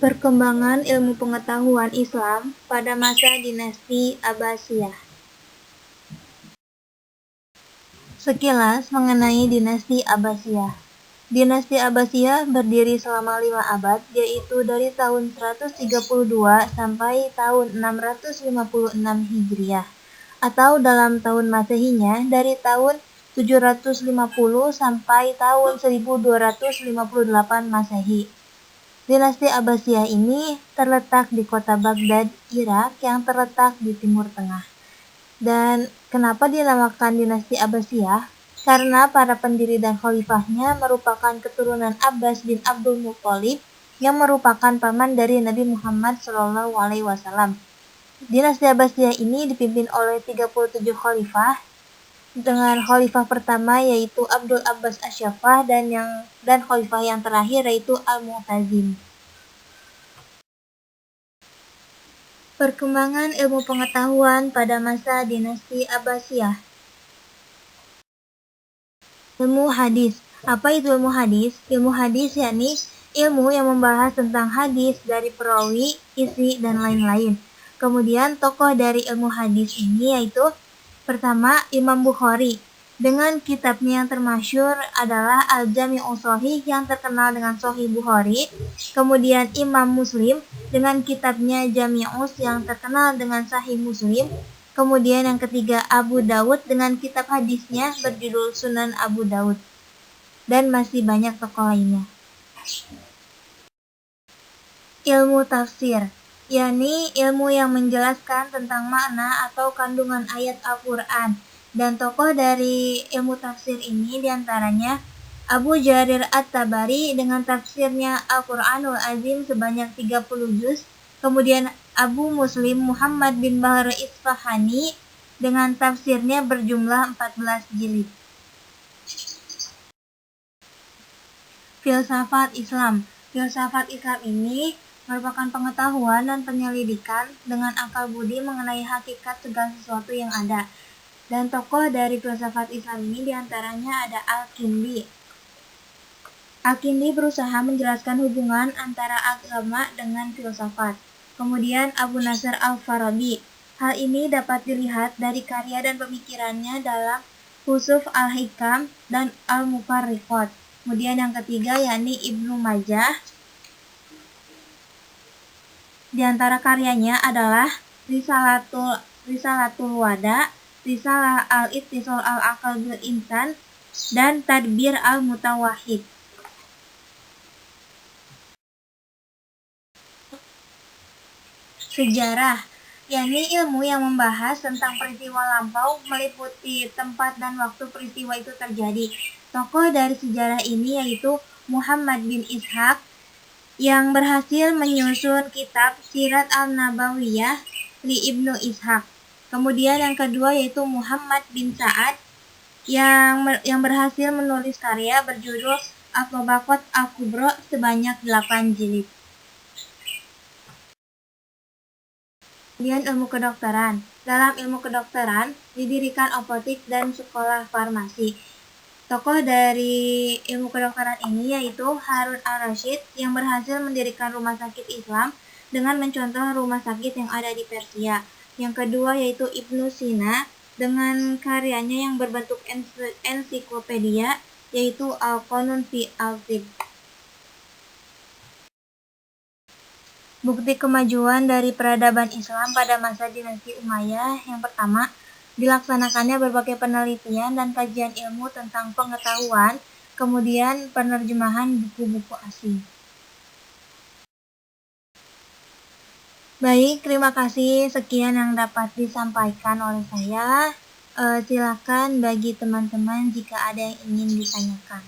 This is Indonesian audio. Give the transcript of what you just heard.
Perkembangan ilmu pengetahuan Islam pada masa dinasti Abbasiyah. Sekilas mengenai dinasti Abbasiyah. Dinasti Abbasiyah berdiri selama 5 abad, yaitu dari tahun 132 sampai tahun 656 Hijriah, atau dalam tahun Masehinya dari tahun 750 sampai tahun 1258 Masehi. Dinasti Abbasiyah ini terletak di kota Baghdad, Irak, yang terletak di Timur Tengah. Dan kenapa dinamakan dinasti Abbasiyah? Karena para pendiri dan khalifahnya merupakan keturunan Abbas bin Abdul Muthalib yang merupakan paman dari Nabi Muhammad SAW. Dinasti Abbasiyah ini dipimpin oleh 37 khalifah, dengan khalifah pertama yaitu Abdul Abbas Asyafah dan khalifah yang terakhir yaitu Al-Mu'tazim. Perkembangan ilmu pengetahuan pada masa dinasti Abbasiyah. Ilmu hadis. Apa itu ilmu hadis? Ilmu hadis yakni ilmu yang membahas tentang hadis dari perawi, isi, dan lain-lain. Kemudian tokoh dari ilmu hadis ini yaitu pertama Imam Bukhari dengan kitabnya yang termasyhur adalah Al-Jami'us Shahih yang terkenal dengan Sahih Bukhari. Kemudian Imam Muslim dengan kitabnya Jami'us yang terkenal dengan Sahih Muslim. Kemudian yang ketiga Abu Daud dengan kitab hadisnya berjudul Sunan Abu Daud. Dan masih banyak tokoh lainnya. Ilmu tafsir, yakni ilmu yang menjelaskan tentang makna atau kandungan ayat Al-Quran. Dan tokoh dari ilmu tafsir ini diantaranya Abu Jarir At-Tabari dengan tafsirnya Al-Quranul Azim sebanyak 30 juz. Kemudian Abu Muslim Muhammad bin Bahr Isfahani dengan tafsirnya berjumlah 14 jilid. Filsafat Islam. Filsafat Islam ini merupakan pengetahuan dan penyelidikan dengan akal budi mengenai hakikat segala sesuatu yang ada. Dan tokoh dari filsafat Islam ini diantaranya ada Al-Kindi. Al-Kindi berusaha menjelaskan hubungan antara agama dengan filsafat. Kemudian Abu Nasr Al-Farabi. Hal ini dapat dilihat dari karya dan pemikirannya dalam Husuf Al-Hikam dan Al-Mufarriqat. Kemudian yang ketiga yakni Ibnu Majah. Di antara karyanya adalah Risalatul Wada, Risalah Al-Ittisal Al-Aqal bil Insan, dan Tadbir Al-Mutawahhid. Sejarah, yakni ilmu yang membahas tentang peristiwa lampau meliputi tempat dan waktu peristiwa itu terjadi. Tokoh dari sejarah ini yaitu Muhammad bin Ishaq yang berhasil menyusun kitab Sirat Al-Nabawiyah li Ibnu Ishaq. Kemudian yang kedua yaitu Muhammad bin Sa'ad yang berhasil menulis karya berjudul At-Tabaqat Al-Kubra sebanyak 8 jilid. Kemudian ilmu kedokteran. Dalam ilmu kedokteran didirikan apotek dan sekolah farmasi. Tokoh dari ilmu kedokteran ini yaitu Harun Al-Rashid yang berhasil mendirikan rumah sakit Islam dengan mencontoh rumah sakit yang ada di Persia. Yang kedua yaitu Ibnu Sina dengan karyanya yang berbentuk ensiklopedia yaitu Al-Qanun fi Al-Tib. Bukti kemajuan dari peradaban Islam pada masa dinasti Umayyah. Yang pertama, dilaksanakannya berbagai penelitian dan kajian ilmu tentang pengetahuan, kemudian penerjemahan buku-buku asing. Baik, terima kasih. Sekian yang dapat disampaikan oleh saya. Silakan bagi teman-teman jika ada yang ingin ditanyakan.